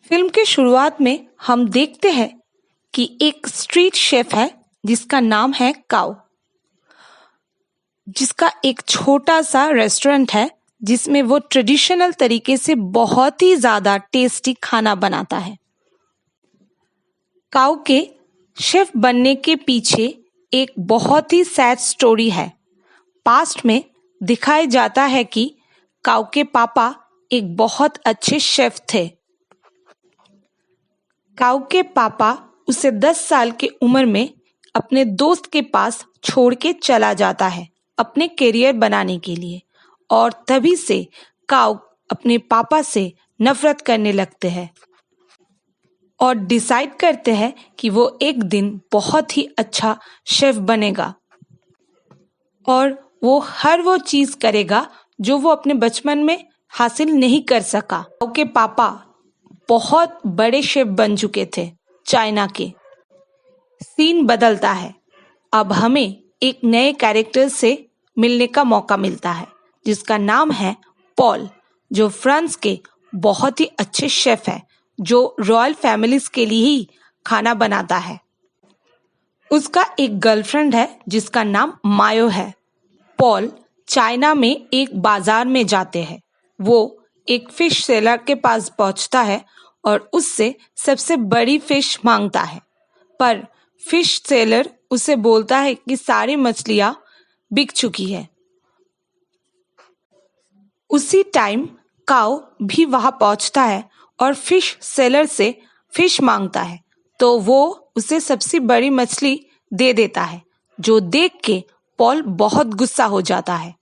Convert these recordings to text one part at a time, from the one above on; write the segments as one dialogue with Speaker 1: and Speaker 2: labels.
Speaker 1: Film के शुरुआत में हम देखते हैं कि एक स्ट्रीट शेफ है जिसका नाम है काओ, जिसका एक छोटा सा रेस्टोरेंट है जिसमें वो ट्रेडिशनल तरीके से बहुत ही ज्यादा टेस्टी खाना बनाता है। काओ के शेफ बनने के पीछे एक बहुत ही सैड स्टोरी है। पास्ट में दिखाया जाता है कि काओ के पापा एक बहुत अच्छे शेफ थे। काओ के पापा उसे 10 साल की उम्र में अपने दोस्त के पास छोड़ के चला जाता है अपने करियर बनाने के लिए, और तभी से काओ अपने पापा से नफरत करने लगते हैं और डिसाइड करते हैं कि वो एक दिन बहुत ही अच्छा शेफ बनेगा और वो हर वो चीज करेगा जो वो अपने बचपन में हासिल नहीं कर सका। काओ के पापा बहुत बड़े शेफ बन चुके थे चाइना के। सीन बदलता है। अब हमें एक नए कैरेक्टर से मिलने का मौका मिलता है जिसका नाम है पॉल, जो फ्रांस के बहुत ही अच्छे शेफ है जो रॉयल फैमिलीज के लिए ही खाना बनाता है। उसका एक गर्लफ्रेंड है जिसका नाम मायो है। पॉल चाइना में एक बाजार में जाते हैं। वो एक फिश सेलर के पास पहुंचता है और उससे सबसे बड़ी फिश मांगता है, पर फिश सेलर उसे बोलता है कि सारी मछलियां बिक चुकी है। उसी टाइम काओ भी वहां पहुंचता है और फिश सेलर से फिश मांगता है, तो वो उसे सबसे बड़ी मछली दे देता है, जो देख के पॉल बहुत गुस्सा हो जाता है।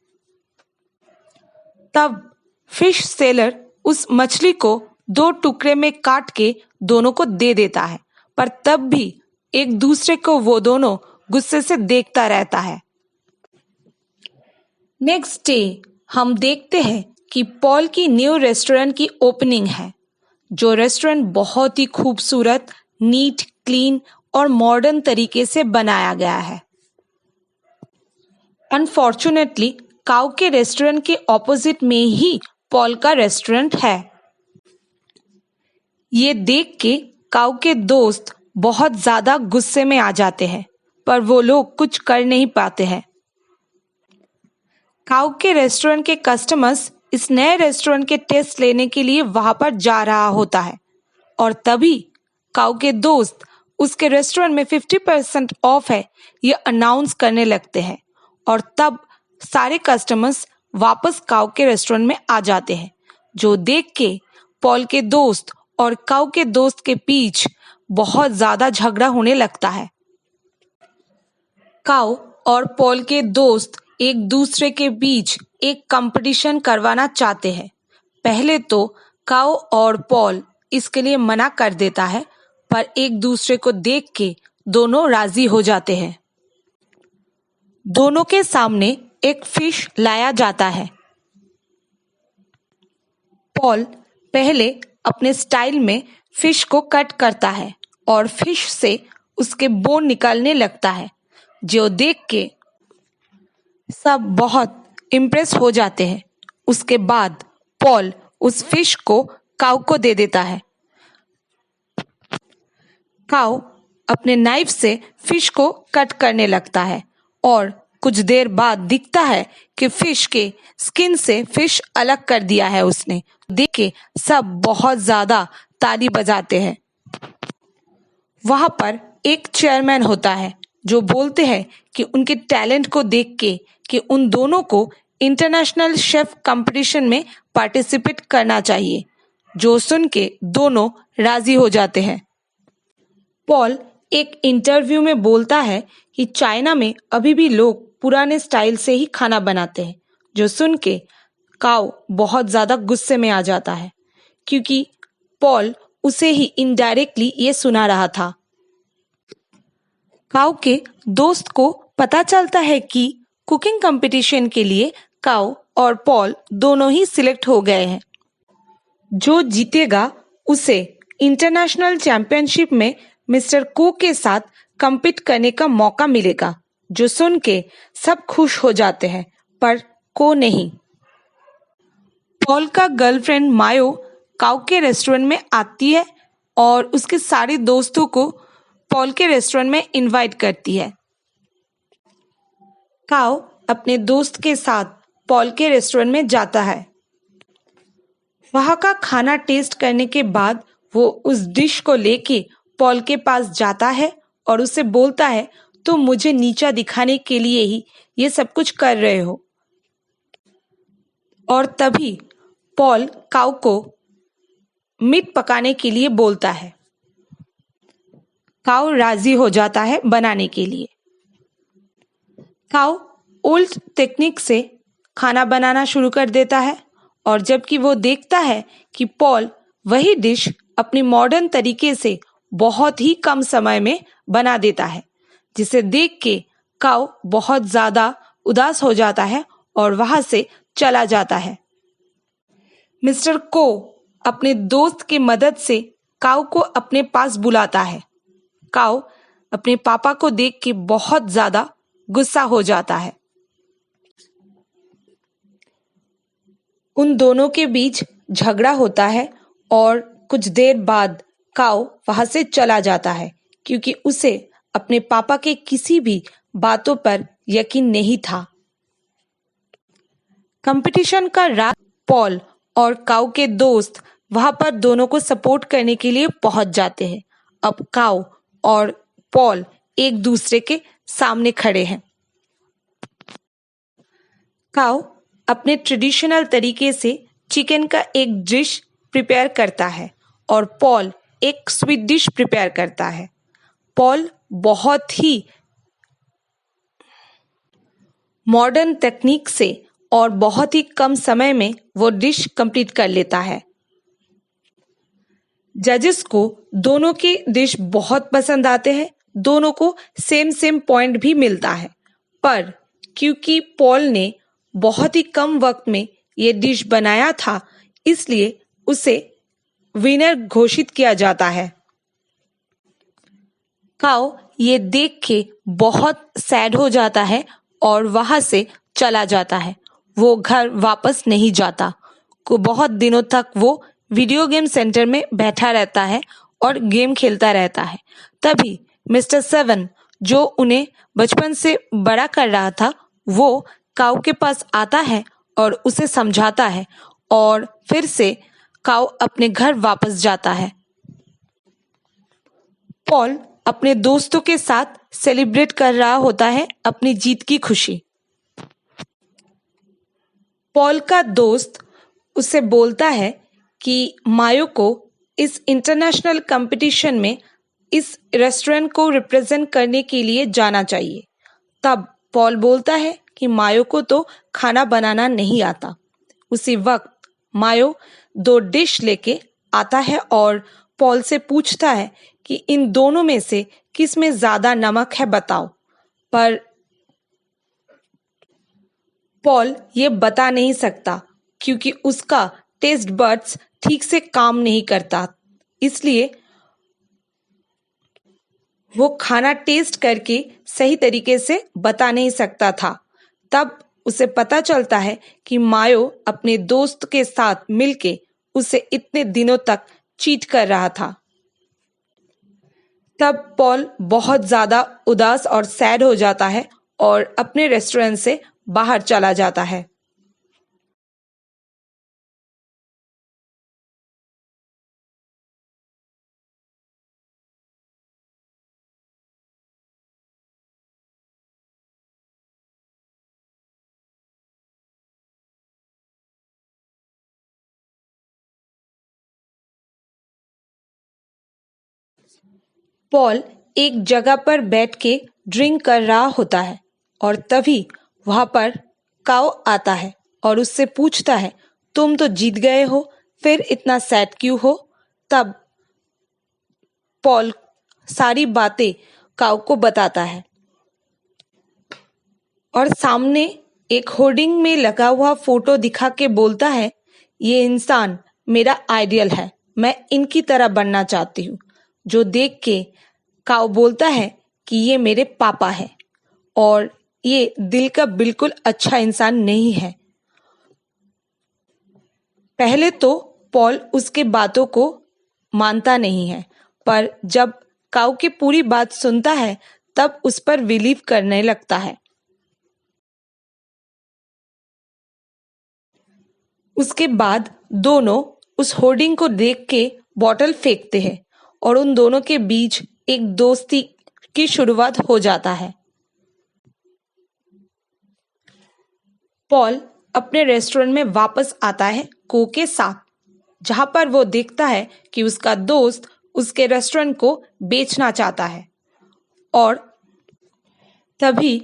Speaker 1: तब फिश सेलर उस मछली को 2 टुकड़े में काट के दोनों को दे देता है, पर तब भी एक दूसरे को वो दोनों गुस्से से देखता रहता है। नेक्स्ट डे हम देखते हैं कि पॉल की न्यू रेस्टोरेंट की ओपनिंग है। जो रेस्टोरेंट बहुत ही खूबसूरत, नीट, क्लीन और मॉडर्न तरीके से बनाया गया है। अनफॉर्चुनेटली काओ के रेस्टोरेंट के ऑपोजिट में ही पॉल का रेस्टोरेंट है। ये देख के काओ के दोस्त बहुत ज्यादा गुस्से में आ जाते हैं, पर वो लोग कुछ कर नहीं पाते हैं। काओ के रेस्टोरेंट के कस्टमर्स इस नए रेस्टोरेंट के टेस्ट लेने के लिए वहां पर जा रहा होता है, और तभी काओ के दोस्त उसके रेस्टोरेंट में 50% ऑफ है ये अनाउंस करने लगते हैं, और तब सारे कस्टमर्स वापस काओ के रेस्टोरेंट में आ जाते हैं, जो देख के पॉल के दोस्त और काओ के दोस्त के बीच बहुत ज्यादा झगड़ा होने लगता है। काओ और पॉल के दोस्त एक दूसरे के बीच एक कंपटीशन करवाना चाहते हैं। पहले तो काओ और पॉल इसके लिए मना कर देता है, पर एक दूसरे को देख के दोनों राजी हो जाते हैं। दोनों के सामने एक फिश लाया जाता है। पॉल पहले अपने स्टाइल में फिश को कट करता है और फिश से उसके बोन निकालने लगता है, जो देख के सब बहुत इम्प्रेस हो जाते हैं। उसके बाद पॉल उस फिश को काऊ को दे देता है। काऊ अपने नाइफ से फिश को कट करने लगता है और कुछ देर बाद दिखता है कि फिश के स्किन से फिश अलग कर दिया है उसने। देख के सब बहुत ज्यादा ताली बजाते हैं। वहां पर एक चेयरमैन होता है जो बोलते हैं कि उनके टैलेंट को देख के कि उन दोनों को इंटरनेशनल शेफ कंपटीशन में पार्टिसिपेट करना चाहिए, जो सुन के दोनों राजी हो जाते हैं। पॉल एक इंटरव्यू में बोलता है कि चाइना में अभी भी लोग पुराने स्टाइल से ही खाना बनाते हैं, जो सुन के काऊ बहुत ज्यादा गुस्से में आ जाता है, क्योंकि पॉल उसे ही इनडायरेक्टली ये सुना रहा था। काऊ के दोस्त को पता चलता है कि कुकिंग कंपटीशन के लिए काऊ और पॉल दोनों ही सिलेक्ट हो गए हैं। जो जीतेगा उसे इंटरनेशनल चैंपियनशिप में मिस्टर को के साथ compete करने का मौका मिलेगा, जो सुन के सब खुश हो जाते हैं, पर को नहीं। पॉल का गर्लफ्रेंड मायो काऊ के रेस्टोरेंट में आती है और उसके सारे दोस्तों को पॉल के रेस्टोरेंट में इनवाइट करती है। काऊ अपने दोस्त के साथ पॉल के रेस्टोरेंट में जाता है। वहाँ का खाना टेस्ट करने के बाद वो उस डिश को लेके पॉल के पास जाता है और उसे बोलता है, तुम मुझे नीचा दिखाने के लिए ही ये सब कुछ कर रहे हो। और तभी पॉल काऊ को मीट पकाने के लिए बोलता है। काऊ राजी हो जाता है बनाने के लिए। काऊ ओल्ड टेक्निक से खाना बनाना शुरू कर देता है और जबकि वो देखता है कि पॉल वही डिश अपनी मॉडर्न तरीके से बहुत ही कम समय में बना देता है, जिसे देख के काऊ बहुत ज्यादा उदास हो जाता है और वहां से चला जाता है। मिस्टर को अपने दोस्त की मदद से काऊ को अपने पास बुलाता है। काऊ अपने पापा को देख के बहुत ज्यादा गुस्सा हो जाता है। उन दोनों के बीच झगड़ा होता है और कुछ देर बाद काऊ वहां से चला जाता है क्योंकि उसे अपने पापा के किसी भी बातों पर यकीन नहीं था। कंपटीशन का रात पॉल और काऊ के दोस्त वहां पर दोनों को सपोर्ट करने के लिए पहुंच जाते हैं। अब काऊ और पॉल एक दूसरे के सामने खड़े हैं। काऊ अपने ट्रेडिशनल तरीके से चिकन का एक डिश प्रिपेयर करता है और पॉल एक स्वीट डिश प्रिपेयर करता है। पॉल बहुत ही मॉडर्न टेक्निक से और बहुत ही कम समय में वो डिश कंप्लीट कर लेता है। जजेस को दोनों के डिश बहुत पसंद आते हैं, दोनों को सेम पॉइंट भी मिलता है, पर क्योंकि पॉल ने बहुत ही कम वक्त में ये डिश बनाया था, इसलिए उसे विनर घोषित किया जाता है। काऊ ये देख के बहुत सैड हो जाता है और वहां से चला जाता है। वो घर वापस नहीं जाता। बहुत दिनों तक वो वीडियो गेम सेंटर में बैठा रहता है और गेम खेलता रहता है। तभी मिस्टर सेवन, जो उन्हें बचपन से बड़ा कर रहा था, वो काऊ के पास आता है और उसे समझाता है और फिर से काऊ अपने घर वापस जाता है। पॉल अपने दोस्तों के साथ सेलिब्रेट कर रहा होता है अपनी जीत की खुशी। पॉल का दोस्त उसे बोलता है कि मायो को इस इंटरनेशनल कंपटीशन में इस रेस्टोरेंट को रिप्रेजेंट करने के लिए जाना चाहिए। तब पॉल बोलता है कि मायो को तो खाना बनाना नहीं आता। उसी वक्त मायो 2 डिश लेके आता है और पॉल से पूछता है कि इन दोनों में से किस में ज्यादा नमक है बताओ। पर पॉल ये बता नहीं सकता क्योंकि उसका टेस्ट बड्स ठीक से काम नहीं करता, इसलिए वो खाना टेस्ट करके सही तरीके से बता नहीं सकता था। तब उसे पता चलता है कि मायो अपने दोस्त के साथ मिलके उसे इतने दिनों तक चीट कर रहा था। तब पॉल बहुत ज्यादा उदास और सैड हो जाता है और अपने रेस्टोरेंट से बाहर चला जाता है। पॉल एक जगह पर बैठ के ड्रिंक कर रहा होता है और तभी वहां पर काऊ आता है और उससे पूछता है, तुम तो जीत गए हो, फिर इतना सैड क्यों हो। तब पॉल सारी बातें काऊ को बताता है और सामने एक होर्डिंग में लगा हुआ फोटो दिखा के बोलता है, ये इंसान मेरा आइडियल है, मैं इनकी तरह बनना चाहती हूँ। जो देख के काऊ बोलता है कि ये मेरे पापा है और ये दिल का बिल्कुल अच्छा इंसान नहीं है। पहले तो पॉल उसके बातों को मानता नहीं है, पर जब काऊ की पूरी बात सुनता है तब उस पर बिलीव करने लगता है। उसके बाद दोनों उस होर्डिंग को देख के बॉटल फेंकते हैं और उन दोनों के बीच एक दोस्ती की शुरुआत हो जाता है। पॉल अपने रेस्टोरेंट में वापस आता है को के साथ, जहां पर वो देखता है कि उसका दोस्त उसके रेस्टोरेंट को बेचना चाहता है और तभी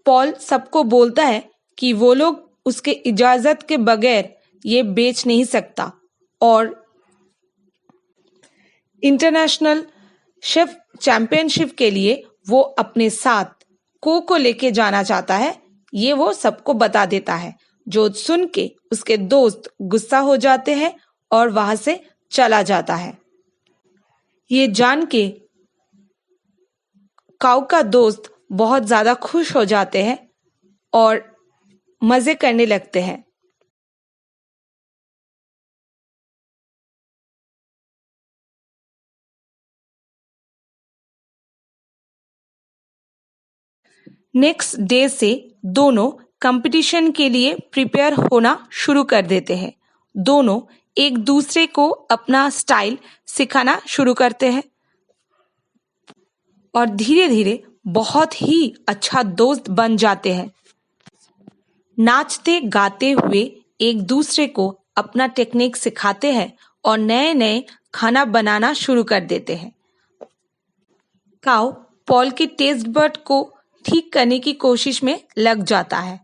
Speaker 1: पॉल सबको बोलता है कि वो लोग उसके इजाजत के बगैर ये बेच नहीं सकता और इंटरनेशनल शेफ चैंपियनशिप के लिए वो अपने साथ को लेके जाना चाहता है। ये वो सबको बता देता है, जो सुन के उसके दोस्त गुस्सा हो जाते हैं और वहां से चला जाता है। ये जान के काऊ का दोस्त बहुत ज्यादा खुश हो जाते हैं और मजे करने लगते हैं। नेक्स्ट डे से दोनों कंपटीशन के लिए प्रिपेयर होना शुरू कर देते हैं। दोनों एक दूसरे को अपना स्टाइल सिखाना शुरू करते हैं और धीरे धीरे बहुत ही अच्छा दोस्त बन जाते हैं। नाचते गाते हुए एक दूसरे को अपना टेक्निक सिखाते हैं और नए नए खाना बनाना शुरू कर देते हैं। काऊ पॉल की टेस्ट बड को ठीक करने की कोशिश में लग जाता है।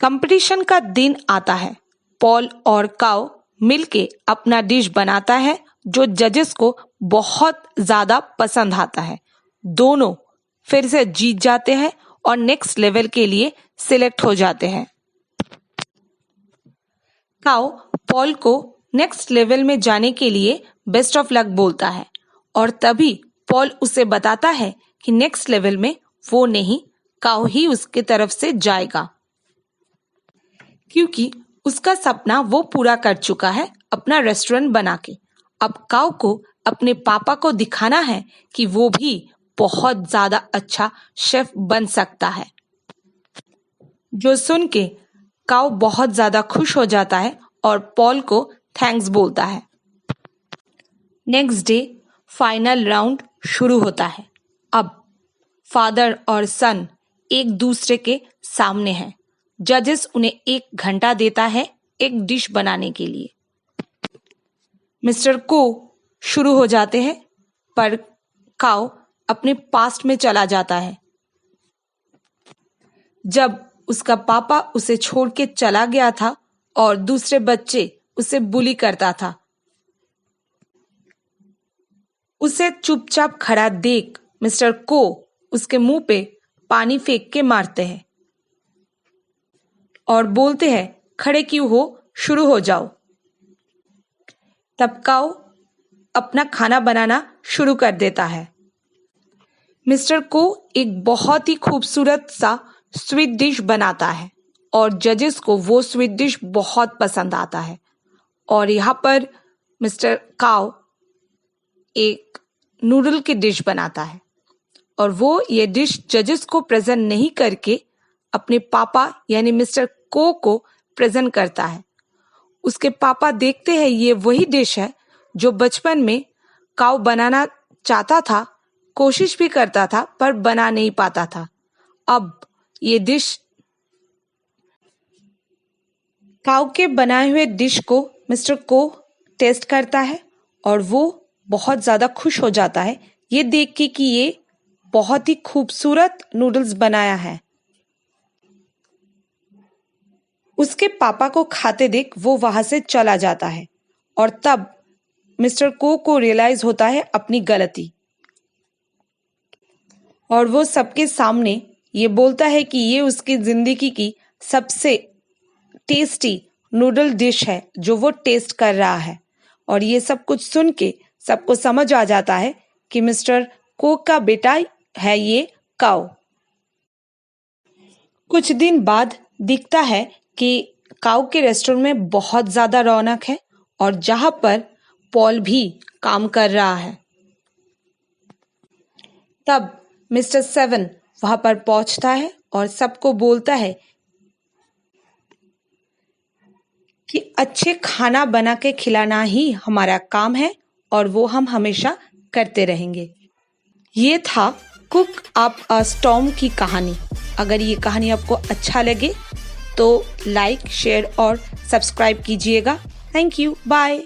Speaker 1: कंपटीशन का दिन आता है। पॉल और काऊ मिलके अपना डिश बनाता है जो जजेस को बहुत ज्यादा पसंद आता है। दोनों फिर से जीत जाते हैं और नेक्स्ट लेवल के लिए सिलेक्ट हो जाते हैं। काऊ पॉल को नेक्स्ट लेवल में जाने के लिए बेस्ट ऑफ लक बोलता है और तभी पॉल उसे बताता है कि नेक्स्ट लेवल में वो नहीं, काऊ ही उसके तरफ से जाएगा, क्योंकि उसका सपना वो पूरा कर चुका है अपना रेस्टोरेंट बना के। अब काऊ को अपने पापा को दिखाना है कि वो भी बहुत ज्यादा अच्छा शेफ बन सकता है, जो सुन के काऊ बहुत ज्यादा खुश हो जाता है और पॉल को थैंक्स बोलता है। नेक्स्ट डे फाइनल राउंड शुरू होता है। अब फादर और सन एक दूसरे के सामने हैं। जजेस उन्हें 1 घंटा देता है एक डिश बनाने के लिए। मिस्टर को शुरू हो जाते हैं, पर काऊ अपने पास्ट में चला जाता है जब उसका पापा उसे छोड़ के चला गया था और दूसरे बच्चे उसे बुली करता था। उसे चुपचाप खड़ा देख मिस्टर को उसके मुंह पे पानी फेंक के मारते हैं और बोलते हैं, खड़े क्यों हो, शुरू हो जाओ। तब काऊ अपना खाना बनाना शुरू कर देता है। मिस्टर को एक बहुत ही खूबसूरत सा स्वीट डिश बनाता है और जजेस को वो स्वीट डिश बहुत पसंद आता है और यहाँ पर मिस्टर काऊ एक नूडल की डिश बनाता है और वो ये डिश जजेस को प्रेजेंट नहीं करके अपने पापा यानी मिस्टर को प्रेजेंट करता है। उसके पापा देखते हैं ये वही डिश है जो बचपन में काऊ बनाना चाहता था, कोशिश भी करता था पर बना नहीं पाता था। अब ये डिश काऊ के बनाए हुए डिश को मिस्टर को टेस्ट करता है और वो बहुत ज्यादा खुश हो जाता है ये देख के कि ये बहुत ही खूबसूरत नूडल्स बनाया है। उसके पापा को खाते देख वो वहां से चला जाता है और तब मिस्टर को रियलाइज होता है अपनी गलती और वो सबके सामने ये बोलता है कि ये उसकी जिंदगी की सबसे टेस्टी नूडल डिश है जो वो टेस्ट कर रहा है। और ये सब कुछ सुन के सबको समझ आ जाता है कि मिस्टर को का बेटा है ये काऊ। कुछ दिन बाद दिखता है कि काऊ के रेस्टोरेंट में बहुत ज्यादा रौनक है और जहां पर पॉल भी काम कर रहा है। तब मिस्टर 7 वहां पर पहुंचता है और सबको बोलता है कि अच्छे खाना बना के खिलाना ही हमारा काम है और वो हम हमेशा करते रहेंगे। ये था कुक अप अ स्टॉर्म की कहानी। अगर ये कहानी आपको अच्छा लगे तो लाइक, शेयर और सब्सक्राइब कीजिएगा। Thank you, bye.